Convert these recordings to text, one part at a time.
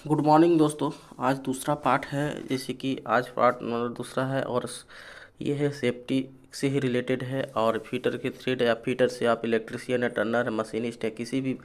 Good morning दोस्तों। आज दूसरा पार्ट है, जैसे कि आज पार्ट नंबर दूसरा है और ये है सेफ्टी से ही रिलेटेड है। और फीटर के थ्रेड या फीटर से आप इलेक्ट्रिशियन है, टर्नर है, मशीनिस्ट है, किसी भी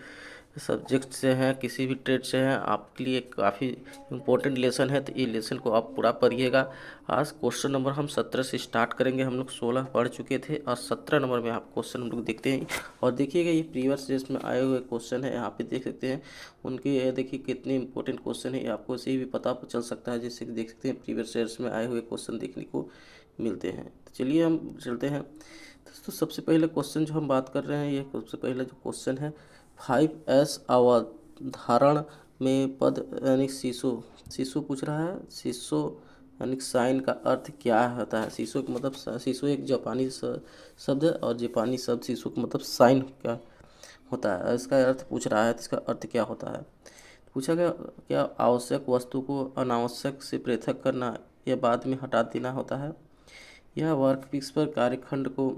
सब्जेक्ट से हैं, किसी भी ट्रेड से हैं, आपके लिए काफ़ी इम्पोर्टेंट लेसन है। तो ये लेसन को आप पूरा पढ़िएगा। आज क्वेश्चन नंबर हम 17 से स्टार्ट करेंगे। हम लोग 16 पढ़ चुके थे और 17 नंबर में आप क्वेश्चन हम लोग देखते हैं। और देखिएगा ये प्रीवियस ईयर्स में आए हुए क्वेश्चन है, यहाँ पे देख सकते हैं उनके। ये देखिए कितने इंपॉर्टेंट क्वेश्चन है, ये आपको से भी पता चल सकता है। जैसे कि देख सकते हैं प्रीवियस ईयर्स में आए हुए क्वेश्चन देखने को मिलते हैं। तो चलिए हम चलते हैं। तो सबसे पहले क्वेश्चन जो हम बात कर रहे हैं, ये सबसे पहले जो क्वेश्चन है 5S अवधारण में पद यानी शिशु पूछ रहा है। शिशु यानी साइन का अर्थ क्या होता है? शिशु का मतलब, शिशु एक जापानी शब्द है और जापानी शब्द शिशु का मतलब साइन क्या होता है, इसका अर्थ पूछ रहा है। तो इसका अर्थ क्या होता है पूछा गया। क्या आवश्यक वस्तु को अनावश्यक से पृथक करना या बाद में हटा देना होता है? यह वर्कपीस पर कार्यखंड को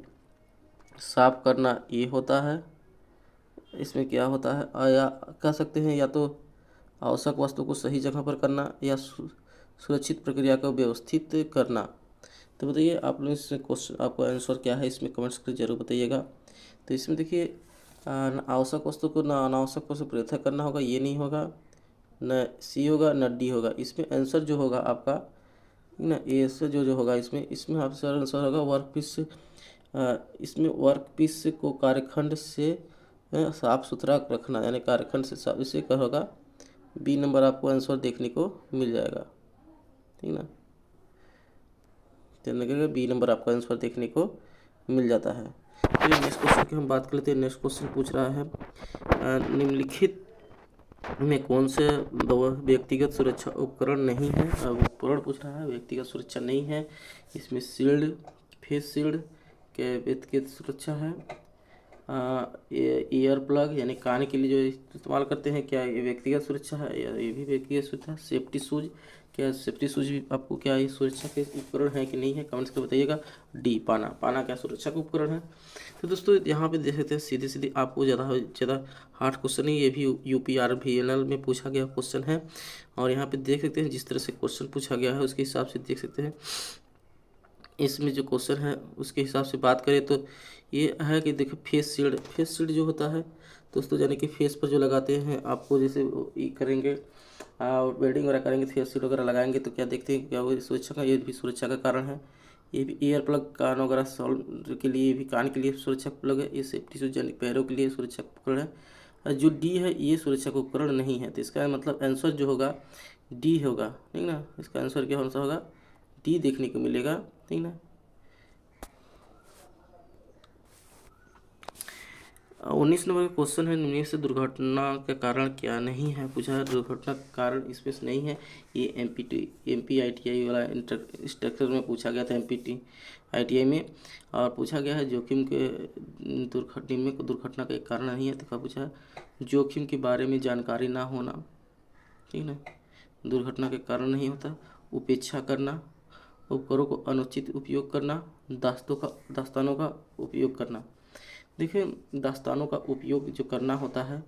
साफ करना ये होता है? इसमें क्या होता है? या कह सकते हैं या तो आवश्यक वस्तु को सही जगह पर करना या सुरक्षित प्रक्रिया को व्यवस्थित करना। तो बताइए आप लोग इसमें क्वेश्चन, आपको आंसर क्या है इसमें कमेंट्स करके जरूर बताइएगा। तो इसमें देखिए आवश्यक वस्तु को न अनावश्यक वस्तु पृथक करना होगा, ये नहीं होगा, न सी होगा न डी होगा। इसमें आंसर जो होगा आपका ना ए से जो होगा इसमें आपका आंसर होगा वर्क पीस से। इसमें वर्क पीस को कार्यखंड से साफ सुथरा रखना, यानी कार्यखंड से साफ, इसे क्या होगा? बी नंबर आपको आंसर देखने को मिल जाएगा, ठीक ना। ध्यान रखिएगा, बी नंबर आपका आंसर देखने को मिल जाता है। तो नेक्स्ट क्वेश्चन की हम बात कर लेते हैं। नेक्स्ट क्वेश्चन पूछ रहा है निम्नलिखित में कौन से दो व्यक्तिगत सुरक्षा उपकरण नहीं है? उपकरण पूछ रहा है, व्यक्तिगत सुरक्षा नहीं है। इसमें शील्ड, फेस शील्ड के व्यक्तिगत सुरक्षा है। ईयर प्लग यानी कान के लिए जो इस्तेमाल करते हैं, क्या ये व्यक्तिगत सुरक्षा है? या ये भी व्यक्तिगत सुरक्षा। सेफ्टी शूज, क्या सेफ्टी शूज भी आपको क्या ये सुरक्षा के उपकरण है कि नहीं है? कमेंट्स कर बताइएगा। डी पाना क्या सुरक्षा का उपकरण है? तो दोस्तों यहाँ पे देख सकते हैं सीधे सीधे आपको ज़्यादा हार्ड क्वेश्चन नहीं, ये भी UPRVNL में पूछा गया क्वेश्चन है। और यहाँ पे देख सकते हैं जिस तरह से क्वेश्चन पूछा गया है उसके हिसाब से देख सकते हैं इसमें जो क्वेश्चन है उसके हिसाब से बात करें तो ये है कि देखिए फेस शील्ड जो होता है दोस्तों, यानी कि फेस पर जो लगाते हैं आपको, जैसे करेंगे वेल्डिंग वगैरह करेंगे, फेस शील्ड वगैरह लगाएंगे तो क्या देखते हैं क्या वो सुरक्षा का, ये भी सुरक्षा का कारण है। ये भी ईयर प्लग कान वगैरह सॉल्व के लिए, भी कान के लिए सुरक्षा प्लग है। ये सेफ्टी शूज यानी पैरों के लिए सुरक्षा उपकरण है। और जो डी है ये सुरक्षा का उपकरण नहीं है। तो इसका मतलब आंसर जो होगा डी होगा, ठीक ना। इसका आंसर क्या होगा? डी देखने को मिलेगा, ठीक ना। 19 नंबर का क्वेश्चन है निम्न से दुर्घटना का कारण क्या नहीं है पूछा है। दुर्घटना का कारण इसमें से नहीं है। ये MPITI वाला स्ट्रक्चर में पूछा गया था, MPITI में। और पूछा गया है जोखिम के दुर्घटना का एक कारण नहीं है। तो क्या पूछा है? जोखिम के बारे में जानकारी ना होना, ठीक ना, दुर्घटना के कारण नहीं होता। उपेक्षा करना, उपकरणों को अनुचित उपयोग करना, दास्तानों का उपयोग करना। देखिए दास्तानों का उपयोग जो करना होता है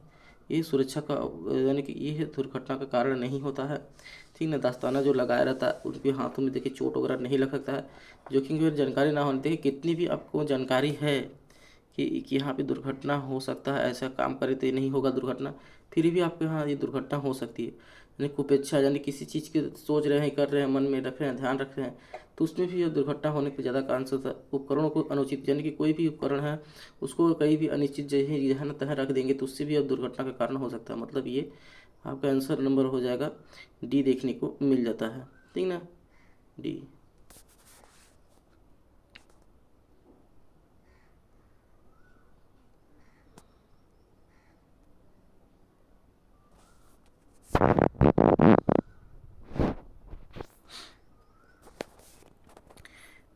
ये सुरक्षा का, यानी कि ये है दुर्घटना का कारण नहीं होता है, ठीक ना। दास्ताना जो लगाया रहता है उनके हाथों में देखिए चोट वगैरह नहीं लग सकता है। जोखिम की जानकारी ना होने, देखिए कितनी भी आपको जानकारी है कि यहाँ पे दुर्घटना हो सकता है, ऐसा काम करे तो ये नहीं होगा दुर्घटना, फिर भी आपके यहाँ ये दुर्घटना हो सकती है। यानी कुपेच्छा, यानी किसी चीज़ की सोच रहे हैं, कर रहे हैं, मन में रख रहे हैं, ध्यान रख रहे हैं, तो उसमें भी ये दुर्घटना होने के ज़्यादा कारण होता है। उपकरणों को अनुचित, यानी कि कोई भी उपकरण है उसको कहीं भी अनिश्चित जगह तह रख देंगे तो उससे भी अब दुर्घटना का कारण हो सकता है। मतलब ये आपका आंसर नंबर हो जाएगा डी देखने को मिल जाता है, ठीक ना, डी।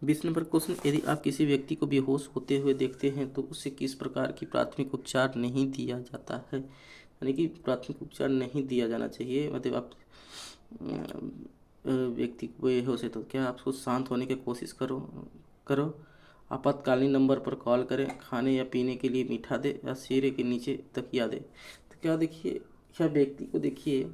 बीस नंबर क्वेश्चन, यदि आप किसी व्यक्ति को बेहोश होते हुए देखते हैं तो उसे किस प्रकार की प्राथमिक उपचार नहीं दिया जाता है? यानी कि प्राथमिक उपचार नहीं दिया जाना चाहिए। मतलब आप व्यक्ति को बेहोश है तो क्या आप उसको शांत होने की कोशिश करो आपातकालीन नंबर पर कॉल करें, खाने या पीने के लिए मीठा दे या सिर के नीचे तकिया दे। तो क्या देखिए, क्या व्यक्ति को देखिए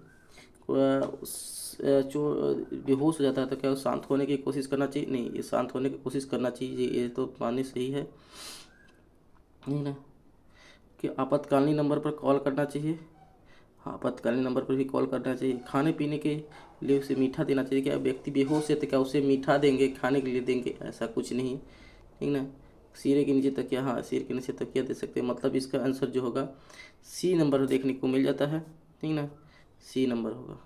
बेहोश हो जाता है तो क्या शांत होने की कोशिश करना चाहिए? नहीं, ये शांत होने की कोशिश करना चाहिए, ये तो माननी सही है नहीं ना। कि आपातकालीन नंबर पर कॉल करना चाहिए, हाँ आपातकालीन नंबर पर भी कॉल करना चाहिए। खाने पीने के लिए उसे मीठा देना चाहिए। क्या व्यक्ति बेहोश है तो क्या उसे मीठा देंगे, खाने के लिए देंगे? ऐसा कुछ नहीं, ठीक ना। सिरे के नीचे तकिया, हाँ सिर के नीचे तकिया दे सकते हैं। मतलब इसका आंसर जो होगा सी नंबर देखने को मिल जाता है, ठीक ना, सी नंबर होगा।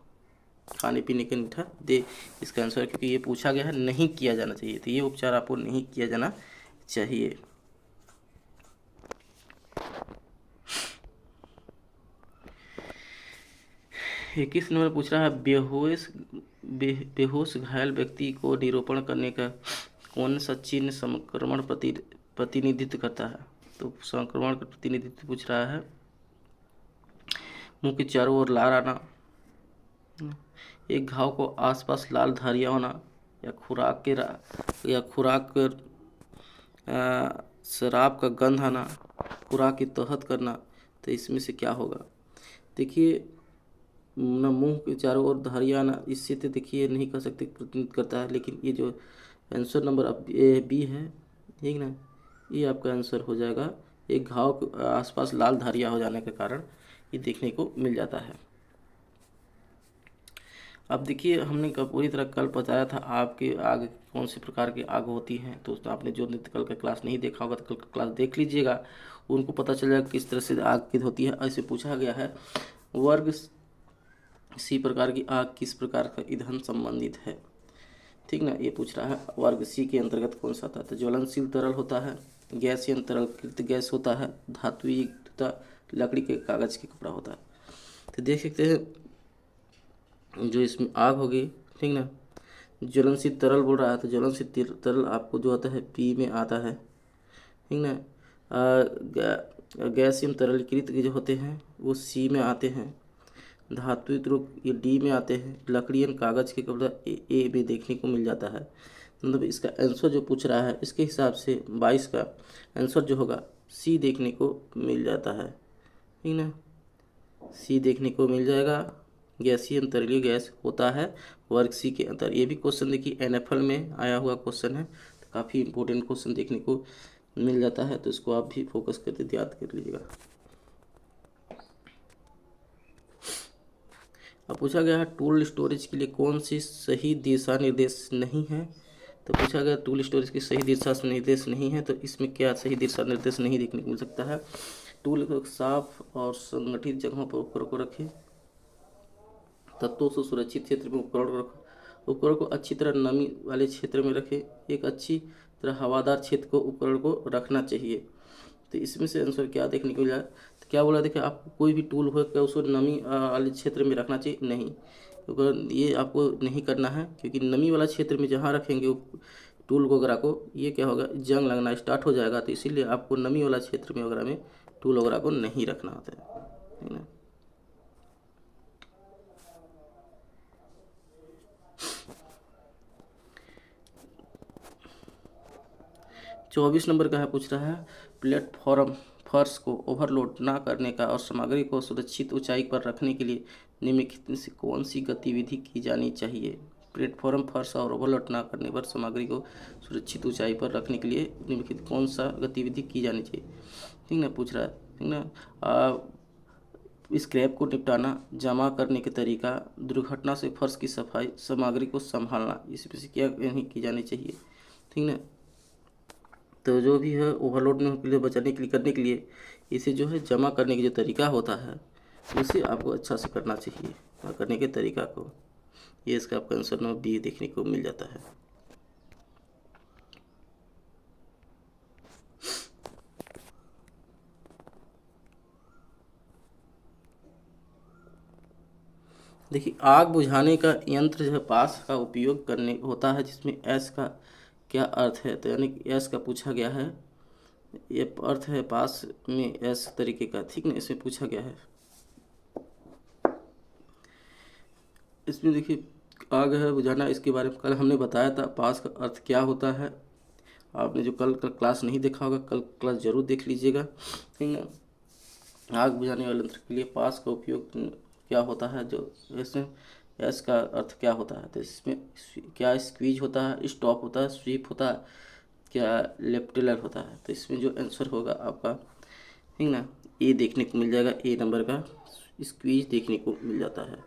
खाने पीने का मीठा दे इसका आंसर, क्योंकि ये पूछा गया है नहीं किया जाना चाहिए, तो ये उपचार आपको नहीं किया जाना चाहिए। ये किस नंबर पूछ रहा है? बेहोश घायल व्यक्ति को निरूपण करने का कौन सा चिन्ह संक्रमण प्रतिनिधित्व करता है? तो संक्रमण का प्रतिनिधित्व पूछ रहा है। मुंह के चारों ओर लाल आना, एक घाव को आसपास लाल धारियाँ होना, या खुराक शराब का गंध आना, खुराक की तहत करना। तो इसमें से क्या होगा? देखिए ना, मुंह के चारों ओर धारियाँ आना, इससे तो देखिए नहीं कर सकते प्रतिनिधित्व करता है, लेकिन ये जो आंसर नंबर अब बी है, ठीक ना, ये आपका आंसर हो जाएगा। एक घाव के आसपास लाल धारियाँ हो जाने के कारण ये देखने को मिल जाता है। अब देखिए हमने पूरी तरह कल बताया था आपके आग कौन से प्रकार की आग होती हैं, तो आपने जो कल का क्लास नहीं देखा होगा तो कल का क्लास देख लीजिएगा, उनको पता चल जाएगा किस तरह से आग की होती है। ऐसे पूछा गया है, वर्ग सी प्रकार की आग किस प्रकार का ईंधन संबंधित है, ठीक ना, ये पूछ रहा है। वर्ग सी के अंतर्गत कौन सा था? तो ज्वलनशील तरल होता है, गैसीय तरल गैस होता है, धात्विक तथा लकड़ी के कागज के कपड़ा होता है। तो देख सकते हैं जो इसमें आग होगी, ठीक ना, ज्वलनशील तरल बोल रहा है, तो ज्वलनशील तरल आपको जो आता है पी में आता है, ठीक ना। गैसीय तरलीकृत जो होते हैं वो सी में आते हैं, धात्विक रूप ये डी में आते हैं, लकड़ियन कागज के कपड़ा ए में देखने को मिल जाता है। मतलब इसका आंसर जो पूछ रहा है इसके हिसाब से 22 का आंसर जो होगा सी देखने को मिल जाता है, ठीक ना, सी देखने को मिल जाएगा। गैसीय तरलीय गैस होता है वर्ग सी के अंतर। ये भी क्वेश्चन देखिए एनएफएल में आया हुआ क्वेश्चन है, तो काफ़ी इंपॉर्टेंट क्वेश्चन देखने को मिल जाता है, तो इसको आप भी फोकस करके याद कर लीजिएगा। अब पूछा गया है टूल स्टोरेज के लिए कौन सी सही दिशा निर्देश नहीं है? तो पूछा गया टूल स्टोरेज की सही दिशा निर्देश नहीं है, तो इसमें क्या सही दिशा निर्देश नहीं देखने को मिल सकता है? टूल को साफ और संगठित जगहों पर उपकरण को रखें, तत्वों से सुरक्षित क्षेत्र में उपकरण को रखें, उपकरण को अच्छी तरह नमी वाले क्षेत्र में रखें, एक अच्छी तरह हवादार क्षेत्र को उपकरण को रखना चाहिए। तो इसमें से आंसर क्या देखने को मिला? तो क्या बोला, देखिए आपको कोई भी टूल हो क्या उसको नमी वाले क्षेत्र में रखना चाहिए? नहीं, क्योंकि ये आपको नहीं करना है, क्योंकि नमी वाला क्षेत्र में जहाँ रखेंगे टूल वगैरह को ये क्या होगा, जंग लगना स्टार्ट हो जाएगा। तो इसीलिए आपको नमी वाला क्षेत्र में वगैरह में टूल वगैरह को नहीं रखना होता है ना। 24 नंबर का है, पूछ रहा है प्लेटफॉर्म फर्श को ओवरलोड ना करने का और सामग्री को सुरक्षित ऊंचाई पर रखने के लिए निम्नलिखित में से कौन सी गतिविधि की जानी चाहिए? प्लेटफॉर्म फर्श और ओवरलोड ना करने पर सामग्री को सुरक्षित ऊंचाई पर रखने के लिए निम्नलिखित कौन सा गतिविधि की जानी चाहिए, ठीक ना, पूछ रहा है, ठीक ना। स्क्रैप को निपटाना, जमा करने के तरीका, दुर्घटना से फर्श की सफाई, सामग्री को संभालना, इसमें से क्या नहीं की जानी चाहिए, ठीक ना। तो जो भी है ओवरलोड में के लिए बचाने के लिए करने के लिए इसे जो है जमा करने की जो तरीका होता है उसे आपको अच्छा से करना चाहिए, करने के तरीका को। ये इसका आपका आंसर नंबर बी देखने को मिल जाता है। देखिए आग बुझाने का यंत्र जो है पास का उपयोग करने होता है, जिसमें एस का क्या अर्थ है? तो यानी कि एस का पूछा गया है, ये अर्थ है पास में एस तरीके का, ठीक ना, इसमें पूछा गया है। इसमें देखिए आग है बुझाना, इसके बारे में कल हमने बताया था पास का अर्थ क्या होता है। आपने जो कल क्लास नहीं देखा होगा कल क्लास जरूर देख लीजिएगा, ठीक ना। आग बुझाने वाले यंत्र के लिए पास का उपयोग क्या होता है, जो इसमें एस का अर्थ क्या होता है, तो इसमें क्या स्क्वीज होता है, स्टॉप होता है, स्वीप होता है, क्या लेफ्टिलर होता है। तो इसमें जो आंसर होगा आपका, ठीक ना, ए देखने को मिल जाएगा, ए नंबर का स्क्वीज देखने को मिल जाता है।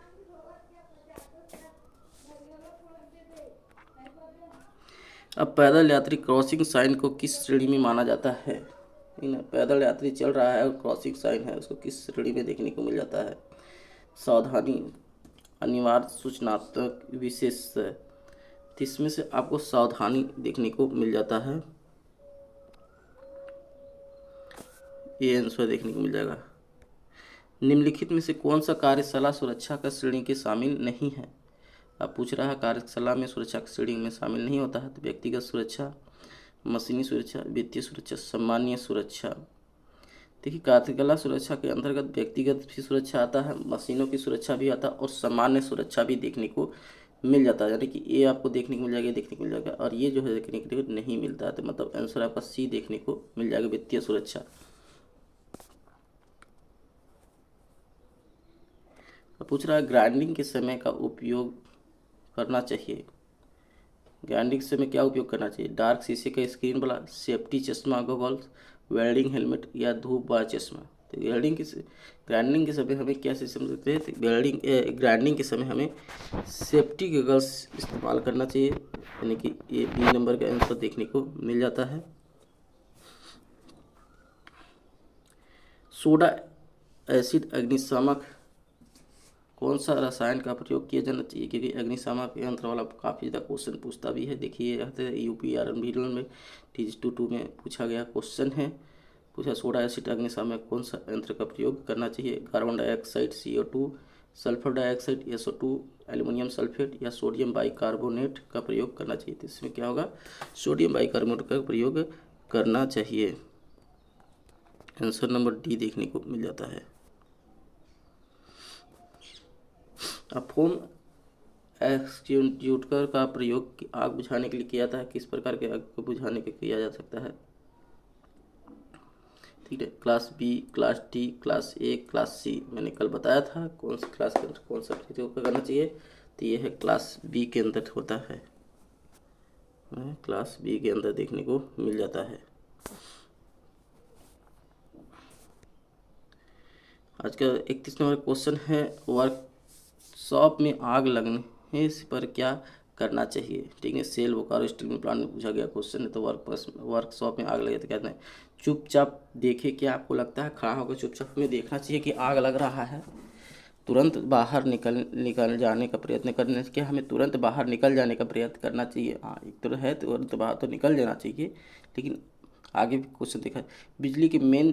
अब पैदल यात्री क्रॉसिंग साइन को किस श्रेणी में माना जाता है, ठीक ना, पैदल यात्री चल रहा है और क्रॉसिंग साइन है, उसको किस श्रेणी में देखने को मिल जाता है। सावधानी, अनिवार्य, सूचनात्मक, विशेष। तो इसमें से आपको सावधानी देखने को मिल जाता है, ये आंसर देखने को मिल जाएगा। निम्नलिखित में से कौन सा कार्यशाला सुरक्षा का श्रेणी के शामिल नहीं है। अब पूछ रहा है कार्यशाला में सुरक्षा की श्रेणी में शामिल नहीं होता है, तो व्यक्तिगत सुरक्षा, मशीनी सुरक्षा, वित्तीय सुरक्षा, सामान्य सुरक्षा। देखिए कार्यशाला सुरक्षा के अंतर्गत व्यक्तिगत भी सुरक्षा आता है, मशीनों की सुरक्षा भी आता है और सामान्य सुरक्षा भी देखने को मिल जाता है, यानी कि ये आपको देखने को मिल जाएगा, देखने को मिल जाएगा, और ये जो है देखने को नहीं मिलता है, तो मतलब आंसर आपका सी देखने को मिल जाएगा, वित्तीय सुरक्षा। पूछ रहा है ग्राइंडिंग के समय का उपयोग करना चाहिए, ग्राइंडिंग समय क्या उपयोग करना चाहिए। डार्क शीशे का स्क्रीन वाला, सेफ्टी चश्मा, गॉगल्स, वेल्डिंग हेलमेट या धूप वाला चश्मा। तो ग्राइंडिंग के समय हमें क्या सिस्टम सकते हैं, तो ग्राइंडिंग के समय हमें सेफ्टी गॉगल्स इस्तेमाल करना चाहिए, यानी कि ये बी नंबर का आंसर देखने को मिल जाता है। सोडा एसिड अग्निशामक कौन सा रसायन का प्रयोग किया जाना चाहिए, क्योंकि अग्निशामक यंत्र वाला काफ़ी ज़्यादा क्वेश्चन पूछता भी है। देखिए रहते UPRN में TG22 में पूछा गया क्वेश्चन है, पूछा सोडा एसिड अग्निशामक कौन सा यंत्र का प्रयोग करना चाहिए। Carbon dioxide CO2, sulphur dioxide SO2, aluminium sulphate या सोडियम बाइकार्बोनेट का प्रयोग करना चाहिए। तो इसमें क्या होगा, सोडियम बाइकार्बोनेट का प्रयोग करना चाहिए। आंसर नंबर डी देखने को मिल जाता है। अब फोम एक्सटिंग्विशर का प्रयोग आग बुझाने के लिए किया जाता है, किस प्रकार के आग को बुझाने के किया जा सकता है, ठीक है, class B, class D, class A, class C. मैंने कल बताया था कौन सी क्लास के अंदर कौन सा प्रयोग करना चाहिए, तो ये है क्लास बी के अंदर होता है, क्लास बी के अंदर देखने को मिल जाता है। आज का 31 नंबर क्वेश्चन है, वर्कशॉप में आग लगने पर क्या करना चाहिए, ठीक है, सेल बोकारो स्टील में प्लांट में पूछा गया क्वेश्चन है। तो वर्कशॉप में आग लगे तो कहते हैं चुपचाप देखे, क्या आपको लगता है खड़ा होकर चुपचाप हमें देखना चाहिए कि आग लग रहा है, तुरंत बाहर निकल जाने का प्रयत्न करना चाहिए, हमें तुरंत बाहर निकल जाने का प्रयत्न करना चाहिए। हाँ एक तो है तुरंत बाहर तो निकल जाना चाहिए, लेकिन आगे भी क्वेश्चन देखा, बिजली के मेन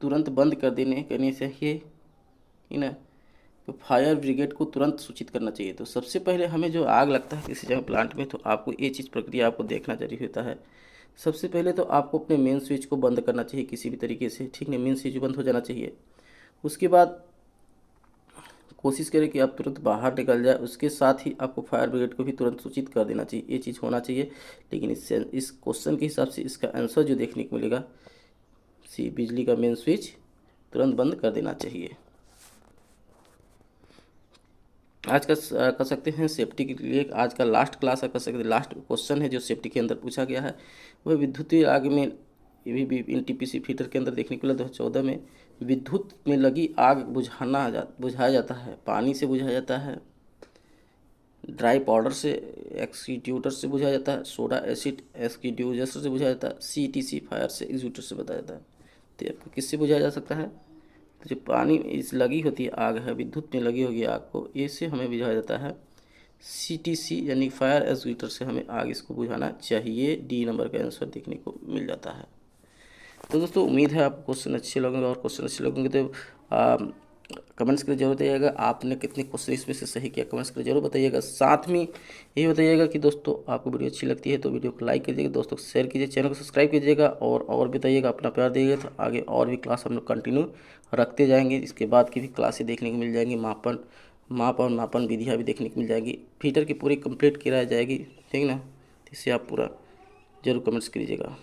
तुरंत बंद करने चाहिए, ठीक ना, तो फायर ब्रिगेड को तुरंत सूचित करना चाहिए। तो सबसे पहले हमें जो आग लगता है किसी जगह प्लांट में, तो आपको ये चीज़ प्रक्रिया आपको देखना जरूरी होता है। सबसे पहले तो आपको अपने मेन स्विच को बंद करना चाहिए किसी भी तरीके से, ठीक है, मेन स्विच बंद हो जाना चाहिए। उसके बाद कोशिश करें कि आप तुरंत बाहर निकल जाए, उसके साथ ही आपको फायर ब्रिगेड को भी तुरंत सूचित कर देना चाहिए, ये चीज़ होना चाहिए। लेकिन इस क्वेश्चन के हिसाब से इसका आंसर जो देखने को मिलेगा सी, बिजली का मेन स्विच तुरंत बंद कर देना चाहिए। आज का कर सकते हैं सेफ्टी के लिए आज का लास्ट क्लास कर सकते हैं, लास्ट क्वेश्चन है जो सेफ्टी के अंदर पूछा गया है, वह विद्युतीय आग में ये भी NTPC फीटर के अंदर देखने को मिला 2014 में। विद्युत में लगी आग बुझाया जाता है, पानी से बुझाया जाता है, ड्राई पाउडर से, एक्सटिंग्विशर से बुझाया जाता है, सोडा एसिड एक्सटिंग्विशर से बुझाया जाता है, CTC फायर से एक्सटिंग्विशर से बताया जाता है। तो आपको किससे बुझाया जा सकता है, तो जो पानी इस लगी होती है आग है, विद्युत में लगी होगी आग को, इससे हमें बुझाया जाता है CTC यानी फायर एक्सटिंग्विशर से हमें आग इसको बुझाना चाहिए। डी नंबर का आंसर देखने को मिल जाता है। तो दोस्तों उम्मीद है आपको क्वेश्चन अच्छे लगेंगे, और क्वेश्चन अच्छे लगेंगे तो कमेंट्स करके जरूर बताइएगा आपने कितने क्वेश्चन इसमें से सही किया, कमेंट्स करके जरूर बताइएगा। साथ में यही बताइएगा कि दोस्तों आपको वीडियो अच्छी लगती है तो वीडियो को लाइक कीजिएगा, दोस्तों को शेयर कीजिए, चैनल को सब्सक्राइब कीजिएगा, और बताइएगा, अपना प्यार दीजिएगा। तो आगे और भी क्लास हम लोग कंटिन्यू रखते जाएंगे, इसके बाद की भी क्लासें देखने को मिल जाएंगी, माप और मापन विधियाँ भी देखने को मिल जाएगी, फीटर की पूरी कंप्लीट कराई जाएगी, ठीक ना। इससे आप पूरा जरूर कमेंट्स कीजिएगा।